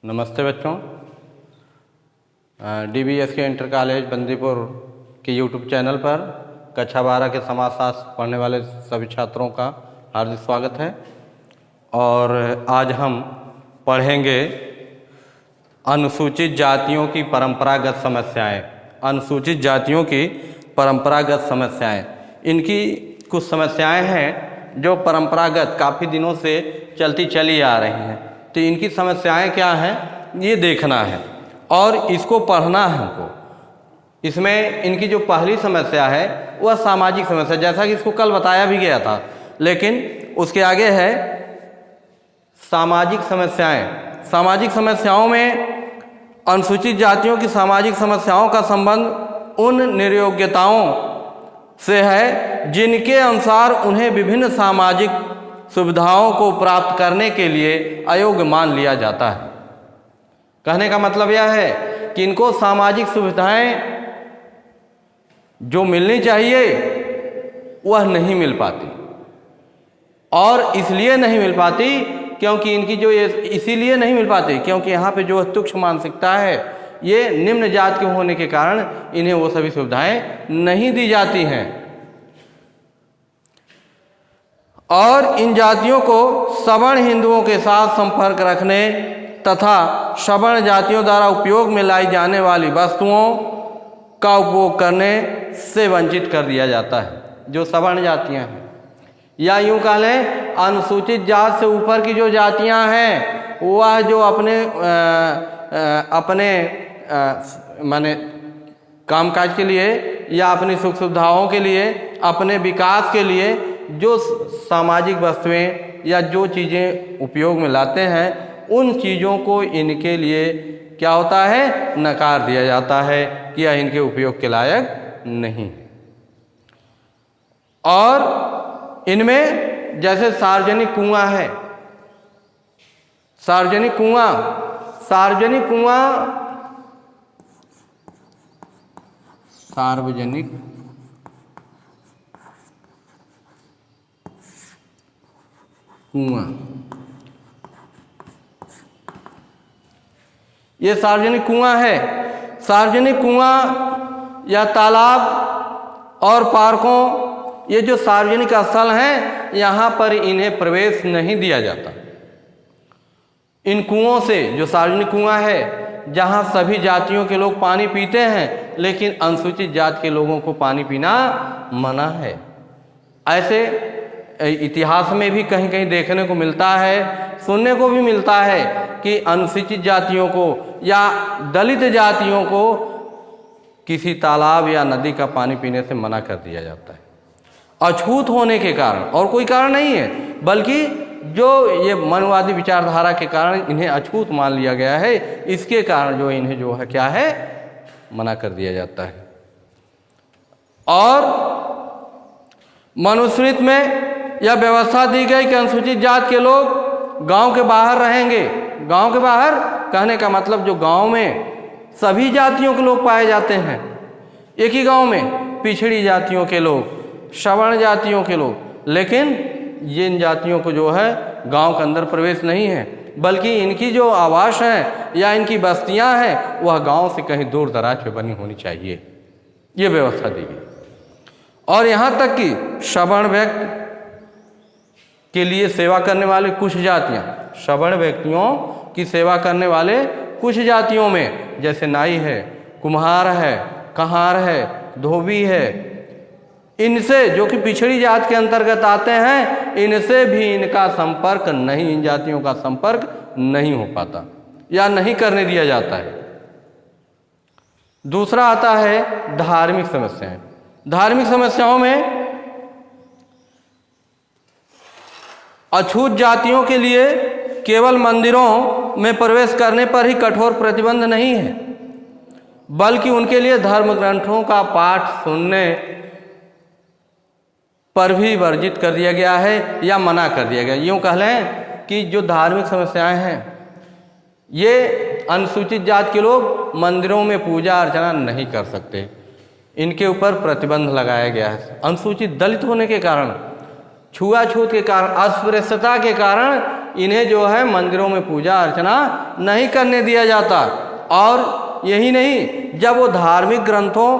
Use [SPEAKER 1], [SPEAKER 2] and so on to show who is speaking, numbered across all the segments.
[SPEAKER 1] नमस्ते बच्चों। DBSK inter college Bandipur के यूट्यूब चैनल पर कक्षा 12 के समाजशास्त्र पढ़ने वाले सभी छात्रों का हार्दिक स्वागत है। और आज हम पढ़ेंगे अनुसूचित जातियों की परंपरागत समस्याएं। अनुसूचित जातियों की परंपरागत समस्याएं, इनकी कुछ समस्याएं हैं जो परंपरागत काफ़ी दिनों से चलती चली आ रही हैं। तो इनकी समस्याएं क्या हैं ये देखना है और इसको पढ़ना है हमको। इसमें इनकी जो पहली समस्या है वह सामाजिक समस्या, जैसा कि इसको कल बताया भी गया था, लेकिन उसके आगे है सामाजिक समस्याएं। सामाजिक समस्याओं में अनुसूचित जातियों की सामाजिक समस्याओं का संबंध उन निर्योग्यताओं से है जिनके अनुसार उन्हें विभिन्न सामाजिक सुविधाओं को प्राप्त करने के लिए अयोग्य मान लिया जाता है। कहने का मतलब यह है कि इनको सामाजिक सुविधाएं जो मिलनी चाहिए वह नहीं मिल पाती, और इसलिए नहीं मिल पाती क्योंकि इनकी जो इसीलिए नहीं मिल पाती क्योंकि यहाँ पे जो तुच्छ मानसिकता है ये निम्न जात के होने के कारण इन्हें वो सभी सुविधाएं नहीं दी जाती हैं। और इन जातियों को सवर्ण हिंदुओं के साथ संपर्क रखने तथा सवर्ण जातियों द्वारा उपयोग में लाई जाने वाली वस्तुओं का उपभोग करने से वंचित कर दिया जाता है। जो सवर्ण जातियां हैं, या यूं कह लें अनुसूचित जात से ऊपर की जो जातियां हैं, वह जो अपने माने कामकाज के लिए या अपनी सुख सुविधाओं के लिए, अपने विकास के लिए जो सामाजिक वस्तुएं या जो चीज़ें उपयोग में लाते हैं, उन चीज़ों को इनके लिए क्या होता है, नकार दिया जाता है कि यह इनके उपयोग के लायक नहीं। और इनमें जैसे सार्वजनिक कुआं है, सार्वजनिक कुआं सार्वजनिक कुआं, ये सार्वजनिक कुआं है। सार्वजनिक कुआं या तालाब और पार्कों, ये जो सार्वजनिक स्थल हैं, यहाँ पर इन्हें प्रवेश नहीं दिया जाता। इन कुओं से, जो सार्वजनिक कुआं है जहाँ सभी जातियों के लोग पानी पीते हैं, लेकिन अनुसूचित जात के लोगों को पानी पीना मना है। ऐसे इतिहास में भी कहीं कहीं देखने को मिलता है, सुनने को भी मिलता है कि अनुसूचित जातियों को या दलित जातियों को किसी तालाब या नदी का पानी पीने से मना कर दिया जाता है, अछूत होने के कारण। और कोई कारण नहीं है, बल्कि जो ये मनवादी विचारधारा के कारण इन्हें अछूत मान लिया गया है, इसके कारण जो इन्हें जो है क्या है, मना कर दिया जाता है। और मनुस्मृति में यह व्यवस्था दी गई कि अनुसूचित जात के लोग गांव के बाहर रहेंगे। गांव के बाहर कहने का मतलब जो गांव में सभी जातियों के लोग पाए जाते हैं, एक ही गांव में पिछड़ी जातियों के लोग, सवर्ण जातियों के लोग, लेकिन ये इन जातियों को जो है गांव के अंदर प्रवेश नहीं है, बल्कि इनकी जो आवास है या इनकी बस्तियां हैं वह गांव से कहीं दूर दराज पे बनी होनी चाहिए, ये व्यवस्था दी गई। और यहाँ तक कि सवर्ण व्यक्ति के लिए सेवा करने वाले कुछ जातियां, सवर्ण व्यक्तियों की सेवा करने वाले कुछ जातियों में जैसे नाई है, कुम्हार है, कहार है, धोबी है, इनसे जो कि पिछड़ी जात के अंतर्गत आते हैं, इनसे भी इनका संपर्क नहीं, इन जातियों का संपर्क नहीं हो पाता या नहीं करने दिया जाता है। दूसरा आता है धार्मिक समस्याएं। धार्मिक समस्याओं में अछूत जातियों के लिए केवल मंदिरों में प्रवेश करने पर ही कठोर प्रतिबंध नहीं है, बल्कि उनके लिए धर्म ग्रंथों का पाठ सुनने पर भी वर्जित कर दिया गया है या मना कर दिया गया। यूँ कह लें कि जो धार्मिक समस्याएं हैं, ये अनुसूचित जात के लोग मंदिरों में पूजा अर्चना नहीं कर सकते, इनके ऊपर प्रतिबंध लगाया गया है। अनुसूचित दलित होने के कारण, छुआछूत के कारण, अस्पृश्यता के कारण इन्हें जो है मंदिरों में पूजा अर्चना नहीं करने दिया जाता। और यही नहीं, जब वो धार्मिक ग्रंथों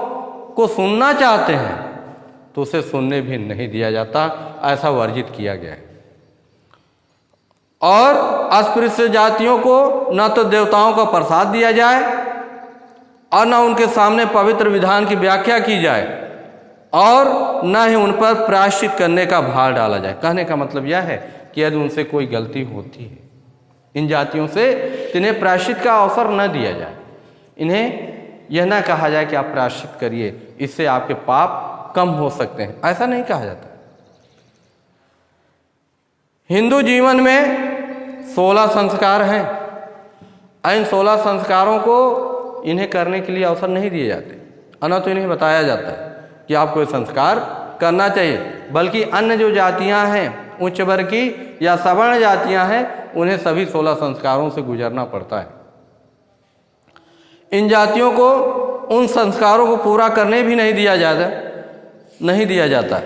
[SPEAKER 1] को सुनना चाहते हैं तो उसे सुनने भी नहीं दिया जाता, ऐसा वर्जित किया गया है। और अस्पृश्य जातियों को न तो देवताओं का प्रसाद दिया जाए और न उनके सामने पवित्र विधान की व्याख्या की जाए और न ही उन पर प्रायश्चित करने का भार डाला जाए। कहने का मतलब यह है कि यदि उनसे कोई गलती होती है, इन जातियों से, तो इन्हें प्रायश्चित का अवसर न दिया जाए। इन्हें यह ना कहा जाए कि आप प्रायश्चित करिए, इससे आपके पाप कम हो सकते हैं, ऐसा नहीं कहा जाता। हिंदू जीवन में 16 संस्कार हैं। इन 16 संस्कारों को इन्हें करने के लिए अवसर नहीं दिए जाते, न तो इन्हें बताया जाता है कि आपको ये संस्कार करना चाहिए, बल्कि अन्य जो जातियां हैं, उच्च वर्ग की या सवर्ण जातियां हैं, उन्हें सभी 16 संस्कारों से गुजरना पड़ता है। इन जातियों को उन संस्कारों को पूरा करने भी नहीं दिया जाता।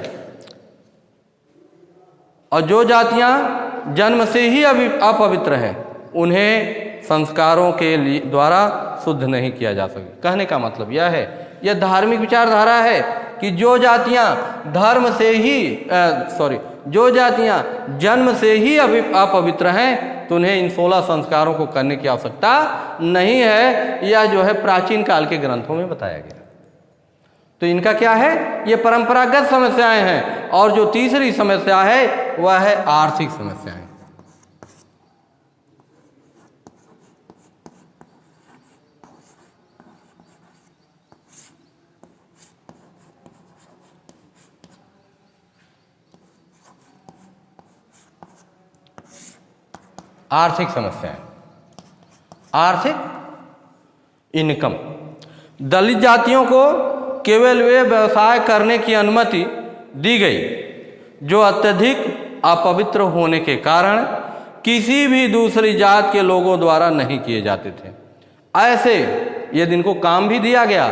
[SPEAKER 1] और जो जातियां जन्म से ही अपवित्र हैं, उन्हें संस्कारों के द्वारा शुद्ध नहीं किया जा सकता। कहने का मतलब यह है, यह धार्मिक विचारधारा है कि जो जातियां जन्म से ही अपवित्र हैं, तो उन्हें इन 16 संस्कारों को करने की आवश्यकता नहीं है। यह जो है प्राचीन काल के ग्रंथों में बताया गया। तो इनका क्या है, ये परंपरागत समस्याएं हैं। और जो तीसरी समस्या है वह है आर्थिक समस्याएं। आर्थिक समस्याएं, आर्थिक इनकम। दलित जातियों को केवल वे व्यवसाय करने की अनुमति दी गई जो अत्यधिक अपवित्र होने के कारण किसी भी दूसरी जात के लोगों द्वारा नहीं किए जाते थे। ऐसे यदि इनको काम भी दिया गया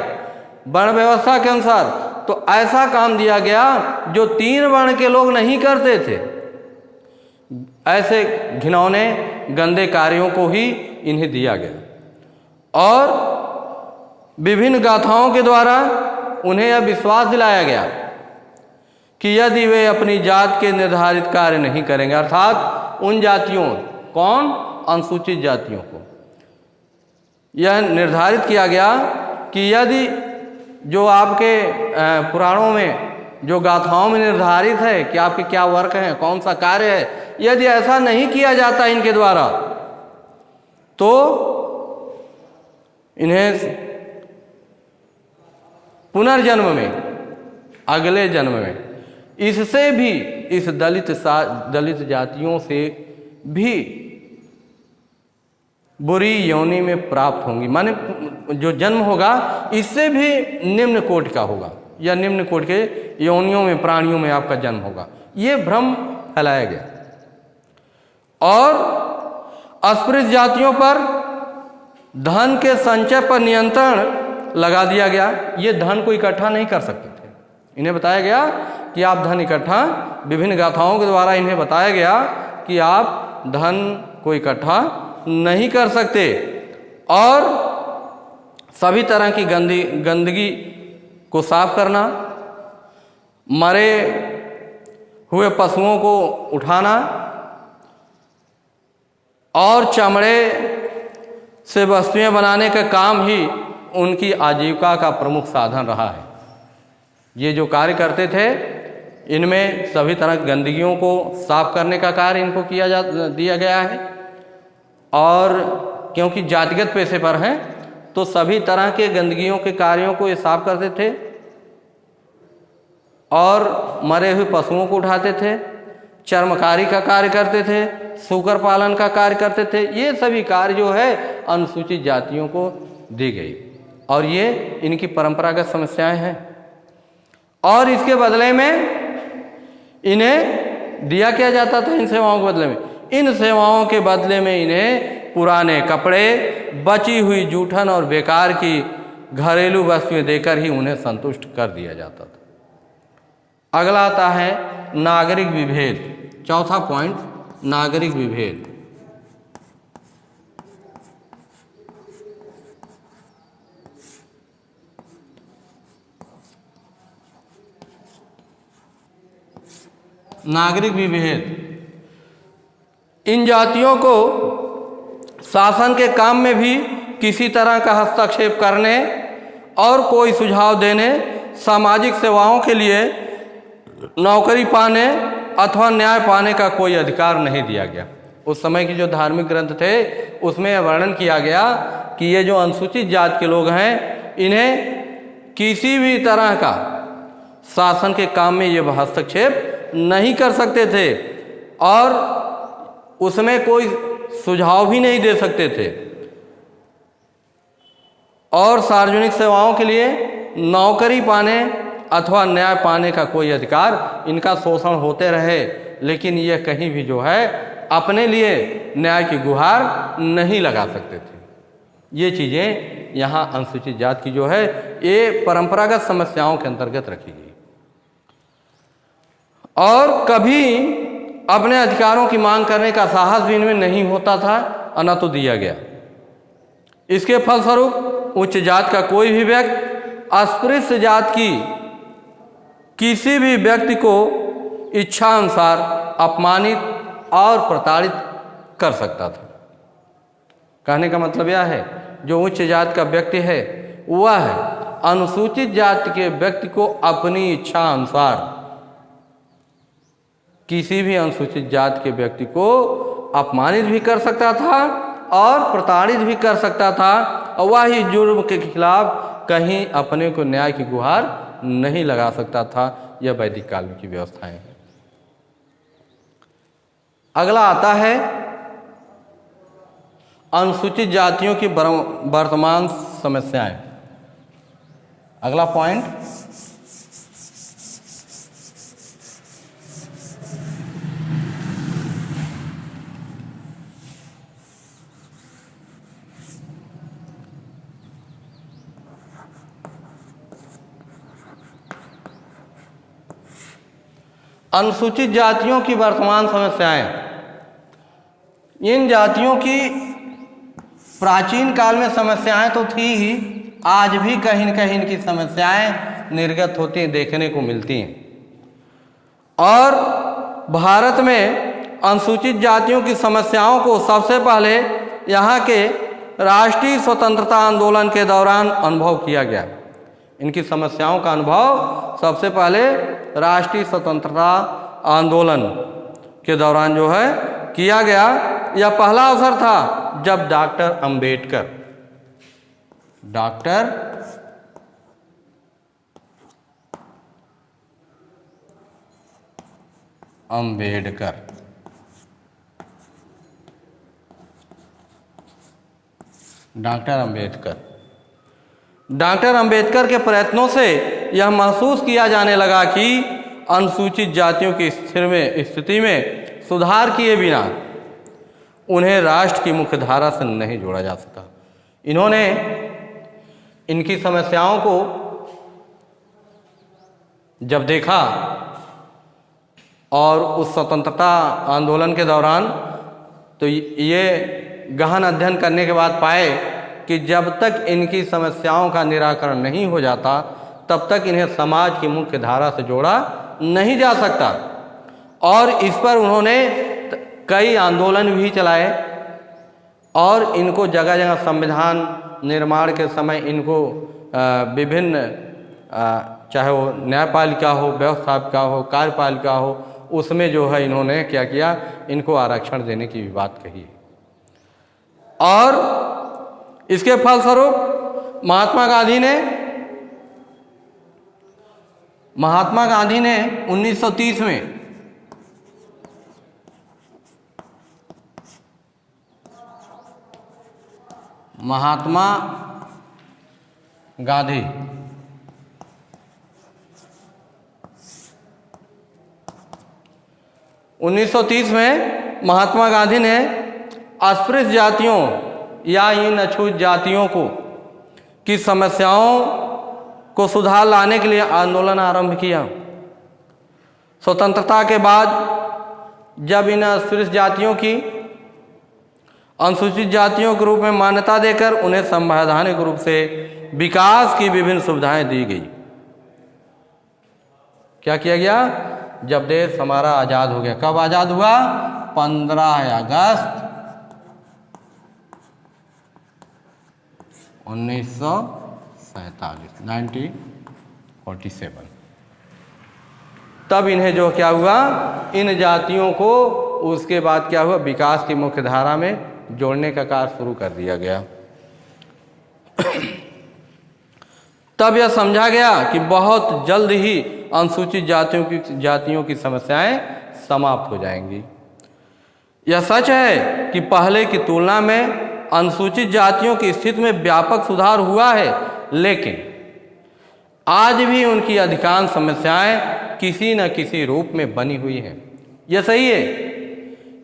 [SPEAKER 1] वर्ण व्यवस्था के अनुसार, तो ऐसा काम दिया गया जो 3 वर्ण के लोग नहीं करते थे। ऐसे घिनौने गंदे कार्यों को ही इन्हें दिया गया और विभिन्न गाथाओं के द्वारा उन्हें यह विश्वास दिलाया गया कि यदि वे अपनी जात के निर्धारित कार्य नहीं करेंगे, अर्थात उन जातियों, कौन, अनुसूचित जातियों को यह निर्धारित किया गया कि यदि जो आपके पुराणों में, जो गाथाओं में निर्धारित है कि आपके क्या वर्क हैं, कौन सा कार्य है, यदि ऐसा नहीं किया जाता इनके द्वारा, तो इन्हें पुनर्जन्म में, अगले जन्म में इससे भी, इस दलित जातियों से भी बुरी योनि में प्राप्त होंगी। माने जो जन्म होगा इससे भी निम्न कोटि का होगा, या निम्न कोटि के योनियों में, प्राणियों में आपका जन्म होगा। ये भ्रम फैलाया गया। और अस्पृश्य जातियों पर धन के संचय पर नियंत्रण लगा दिया गया। ये धन को इकट्ठा नहीं कर सकते थे। इन्हें बताया गया कि आप धन इकट्ठा, विभिन्न गाथाओं के द्वारा इन्हें बताया गया कि आप धन को इकट्ठा नहीं कर सकते और सभी तरह की गंदगी को साफ करना, मरे हुए पशुओं को उठाना और चमड़े से वस्तुएं बनाने का काम ही उनकी आजीविका का प्रमुख साधन रहा है। ये जो कार्य करते थे, इनमें सभी तरह की गंदगियों को साफ करने का कार्य इनको दिया गया है। और क्योंकि जातिगत पेशे पर हैं, तो सभी तरह के गंदगियों के कार्यों को ये साफ करते थे और मरे हुए पशुओं को उठाते थे, चर्मकारी का कार्य करते थे, सूकर पालन का कार्य करते थे। ये सभी कार्य जो है अनुसूचित जातियों को दी गई और ये इनकी परंपरागत समस्याएं हैं। और इसके बदले में इन्हें दिया क्या जाता था? इन सेवाओं के बदले में, इन सेवाओं के बदले में इन्हें पुराने कपड़े, बची हुई जूठन और बेकार की घरेलू वस्तुएं देकर ही उन्हें संतुष्ट कर दिया जाता था। अगला आता है नागरिक विभेद। चौथा पॉइंट, नागरिक विभेद। नागरिक विभेद। इन जातियों को शासन के काम में भी किसी तरह का हस्तक्षेप करने और कोई सुझाव देने, सामाजिक सेवाओं के लिए नौकरी पाने अथवा न्याय पाने का कोई अधिकार नहीं दिया गया। उस समय के जो धार्मिक ग्रंथ थे उसमें यह वर्णन किया गया कि ये जो अनुसूचित जाति के लोग हैं, इन्हें किसी भी तरह का शासन के काम में ये हस्तक्षेप नहीं कर सकते थे और उसमें कोई सुझाव भी नहीं दे सकते थे, और सार्वजनिक सेवाओं के लिए नौकरी पाने अथवा न्याय पाने का कोई अधिकार, इनका शोषण होते रहे लेकिन ये कहीं भी जो है अपने लिए न्याय की गुहार नहीं लगा सकते थे। ये चीज़ें यहाँ अनुसूचित जाति की जो है ये परंपरागत समस्याओं के अंतर्गत रखी गई और कभी अपने अधिकारों की मांग करने का साहस भी इनमें नहीं होता था और न तो दिया गया। इसके फलस्वरूप उच्च जाति का कोई भी व्यक्ति अस्पृश्य जाति की किसी भी व्यक्ति को इच्छा अनुसार अपमानित और प्रताड़ित कर सकता था। कहने का मतलब यह है, जो उच्च जाति का व्यक्ति है वह अनुसूचित जाति के व्यक्ति को अपनी इच्छा अनुसार किसी भी अनुसूचित जाति के व्यक्ति को अपमानित भी कर सकता था और प्रताड़ित भी कर सकता था, और वह ही जुर्म के खिलाफ कहीं अपने को न्याय की गुहार नहीं लगा सकता था। यह वैदिक काल की व्यवस्थाएं हैं। अगला आता है अनुसूचित जातियों की वर्तमान समस्याएं। अगला पॉइंट, अनुसूचित जातियों की वर्तमान समस्याएं। इन जातियों की प्राचीन काल में समस्याएं तो थी ही, आज भी कहीं न कहीं इनकी समस्याएं निर्गत होती हैं, देखने को मिलती हैं। और भारत में अनुसूचित जातियों की समस्याओं को सबसे पहले यहाँ के राष्ट्रीय स्वतंत्रता आंदोलन के दौरान अनुभव किया गया। इनकी समस्याओं का अनुभव सबसे पहले राष्ट्रीय स्वतंत्रता आंदोलन के दौरान जो है किया गया। यह पहला अवसर था जब डॉक्टर अंबेडकर के प्रयत्नों से यह महसूस किया जाने लगा कि अनुसूचित जातियों की स्थिति में सुधार किए बिना उन्हें राष्ट्र की मुख्य धारा से नहीं जोड़ा जा सका। इन्होंने इनकी समस्याओं को जब देखा और उस स्वतंत्रता आंदोलन के दौरान, तो ये गहन अध्ययन करने के बाद पाए कि जब तक इनकी समस्याओं का निराकरण नहीं हो जाता तब तक इन्हें समाज की मुख्य धारा से जोड़ा नहीं जा सकता। और इस पर उन्होंने कई आंदोलन भी चलाए और इनको जगह जगह संविधान निर्माण के समय इनको विभिन्न, चाहे वो न्यायपालिका हो, व्यवस्थापिका हो, कार्यपालिका हो, उसमें जो है इन्होंने क्या किया, इनको आरक्षण देने की भी बात कही। और इसके फलस्वरूप महात्मा गांधी ने 1930 में महात्मा गांधी ने अस्पृश्य जातियों या इन अछूत जातियों की समस्याओं को सुधार लाने के लिए आंदोलन आरंभ किया। स्वतंत्रता के बाद जब इन अस्पृश्य जातियों की अनुसूचित जातियों के रूप में मान्यता देकर उन्हें संवैधानिक रूप से विकास की विभिन्न सुविधाएं दी गई। क्या किया गया? जब देश हमारा आज़ाद हो गया। कब आज़ाद हुआ? 15 अगस्त 1947, 1947। तब इन्हें जो क्या हुआ, इन जातियों को उसके बाद क्या हुआ, विकास की मुख्य धारा में जोड़ने का कार्य शुरू कर दिया गया। तब यह समझा गया कि बहुत जल्द ही अनुसूचित जातियों की समस्याएं समाप्त हो जाएंगी। यह सच है कि पहले की तुलना में अनुसूचित जातियों की स्थिति में व्यापक सुधार हुआ है, लेकिन आज भी उनकी अधिकांश समस्याएं किसी न किसी रूप में बनी हुई हैं। यह सही है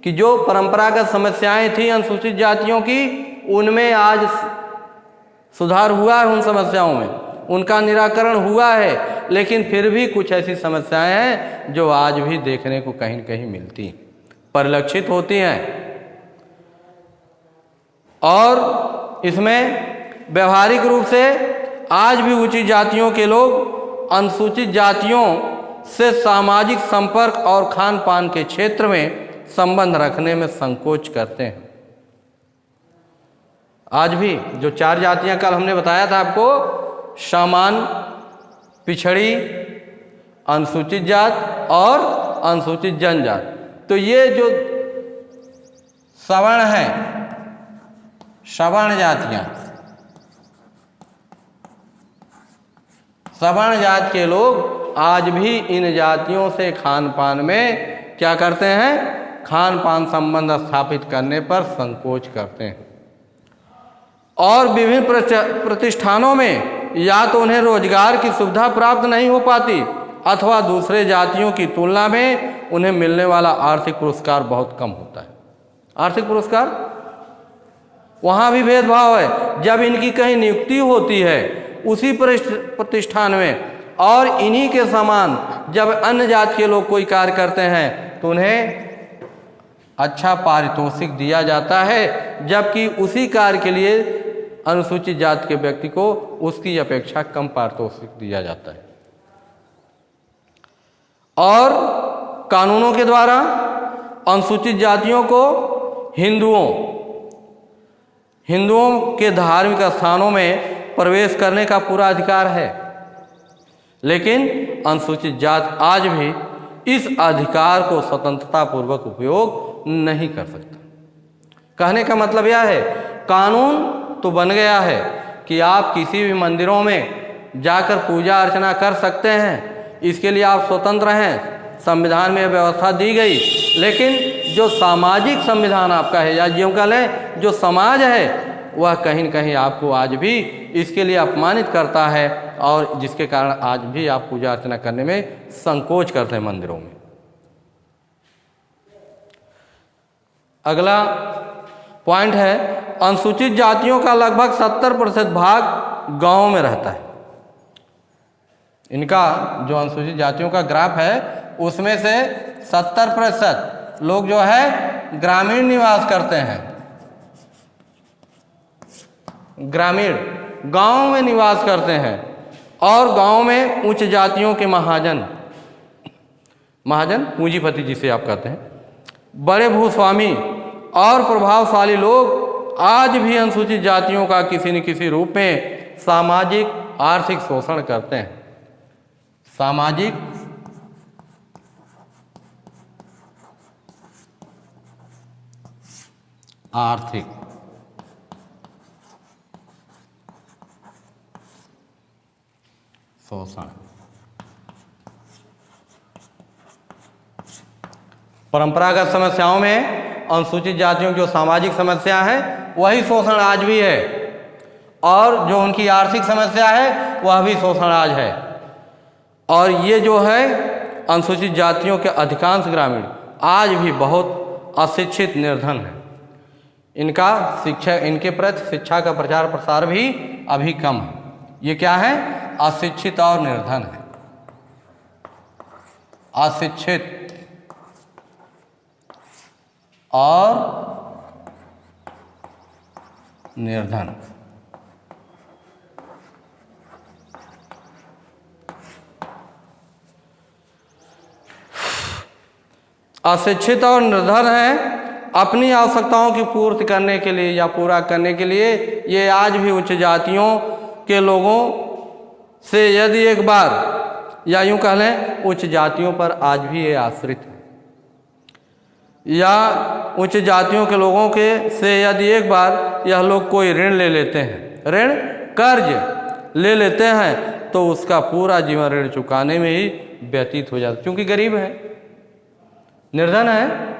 [SPEAKER 1] कि जो परंपरागत समस्याएं थी अनुसूचित जातियों की, उनमें आज सुधार हुआ है, उन समस्याओं में उनका निराकरण हुआ है, लेकिन फिर भी कुछ ऐसी समस्याएं हैं जो आज भी देखने को कहीं न कहीं मिलती, परिलक्षित होती हैं। और इसमें व्यवहारिक रूप से आज भी उच्च जातियों के लोग अनुसूचित जातियों से सामाजिक संपर्क और खान पान के क्षेत्र में संबंध रखने में संकोच करते हैं। आज भी जो 4 जातियां कल हमने बताया था आपको, सामान्य, पिछड़ी, अनुसूचित जात और अनुसूचित जनजात, तो ये जो सवर्ण हैं, सवर्ण जातियां, सवर्ण जात के लोग आज भी इन जातियों से खान पान में क्या करते हैं, खान पान संबंध स्थापित करने पर संकोच करते हैं। और विभिन्न प्रतिष्ठानों में या तो उन्हें रोजगार की सुविधा प्राप्त नहीं हो पाती, अथवा दूसरे जातियों की तुलना में उन्हें मिलने वाला आर्थिक पुरस्कार बहुत कम होता है। आर्थिक पुरस्कार, वहाँ भी भेदभाव है। जब इनकी कहीं नियुक्ति होती है उसी प्रतिष्ठान में, और इन्हीं के समान जब अन्य जाति के लोग कोई कार्य करते हैं तो उन्हें अच्छा पारितोषिक दिया जाता है, जबकि उसी कार्य के लिए अनुसूचित जाति के व्यक्ति को उसकी अपेक्षा कम पारितोषिक दिया जाता है। और कानूनों के द्वारा अनुसूचित जातियों को हिंदुओं के धार्मिक स्थानों में प्रवेश करने का पूरा अधिकार है, लेकिन अनुसूचित जात आज भी इस अधिकार को स्वतंत्रता पूर्वक उपयोग नहीं कर सकता। कहने का मतलब यह है, कानून तो बन गया है कि आप किसी भी मंदिरों में जाकर पूजा अर्चना कर सकते हैं, इसके लिए आप स्वतंत्र हैं, संविधान में व्यवस्था दी गई, लेकिन जो सामाजिक संविधान आपका है, या जो कह लें जो समाज है, वह कहीं न कहीं आपको आज भी इसके लिए अपमानित करता है, और जिसके कारण आज भी आप पूजा अर्चना करने में संकोच करते हैं मंदिरों में। अगला पॉइंट है, अनुसूचित जातियों का लगभग 70% भाग गांव में रहता है। इनका जो अनुसूचित जातियों का ग्राफ है, उसमें से 70% लोग जो है ग्रामीण निवास करते हैं, ग्रामीण गांव में निवास करते हैं। और गांव में उच्च जातियों के महाजन पूंजीपति जिसे आप कहते हैं, बड़े भूस्वामी और प्रभावशाली लोग आज भी अनुसूचित जातियों का किसी न किसी रूप में सामाजिक आर्थिक शोषण करते हैं। सामाजिक आर्थिक शोषण, परंपरागत समस्याओं में अनुसूचित जातियों की जो सामाजिक समस्या है वही शोषण आज भी है, और जो उनकी आर्थिक समस्या है वह भी शोषण आज है। और ये जो है अनुसूचित जातियों के अधिकांश ग्रामीण आज भी बहुत अशिक्षित निर्धन हैं। इनके प्रति शिक्षा का प्रचार प्रसार भी अभी कम है। ये क्या है? अशिक्षित और निर्धन है। अशिक्षित और निर्धन। अशिक्षित और निर्धन हैं, अपनी आवश्यकताओं की पूर्ति करने के लिए या पूरा करने के लिए ये आज भी उच्च जातियों के लोगों से यदि एक बार, या यूं कह लें उच्च जातियों पर आज भी ये आश्रित है, या उच्च जातियों के लोगों के से यदि एक बार यह लोग कोई ऋण ले लेते हैं, ऋण कर्ज ले लेते हैं, तो उसका पूरा जीवन ऋण चुकाने में ही व्यतीत हो जाता है, क्योंकि गरीब है, निर्धन है।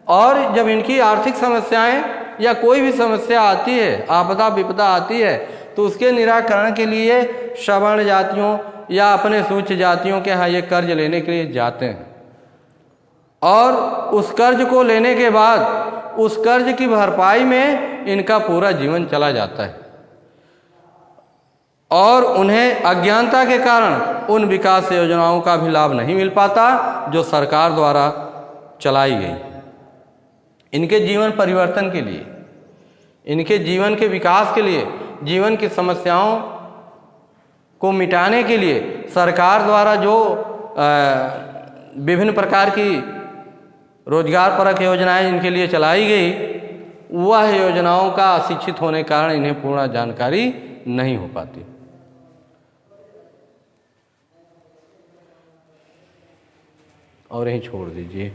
[SPEAKER 1] और जब इनकी आर्थिक समस्याएं या कोई भी समस्या आती है, आपदा विपदा आती है, तो उसके निराकरण के लिए सवर्ण जातियों या अपने सूच्य जातियों के यहाँ ये कर्ज लेने के लिए जाते हैं, और उस कर्ज को लेने के बाद उस कर्ज की भरपाई में इनका पूरा जीवन चला जाता है, और उन्हें अज्ञानता के कारण उन विकास योजनाओं का भी लाभ नहीं मिल पाता जो सरकार द्वारा चलाई गई। इनके जीवन परिवर्तन के लिए, इनके जीवन के विकास के लिए, जीवन की समस्याओं को मिटाने के लिए सरकार द्वारा जो विभिन्न प्रकार की रोजगार परक योजनाएं इनके लिए चलाई गई, वह योजनाओं का अशिक्षित होने के कारण इन्हें पूर्ण जानकारी नहीं हो पाती। और यहीं छोड़ दीजिए।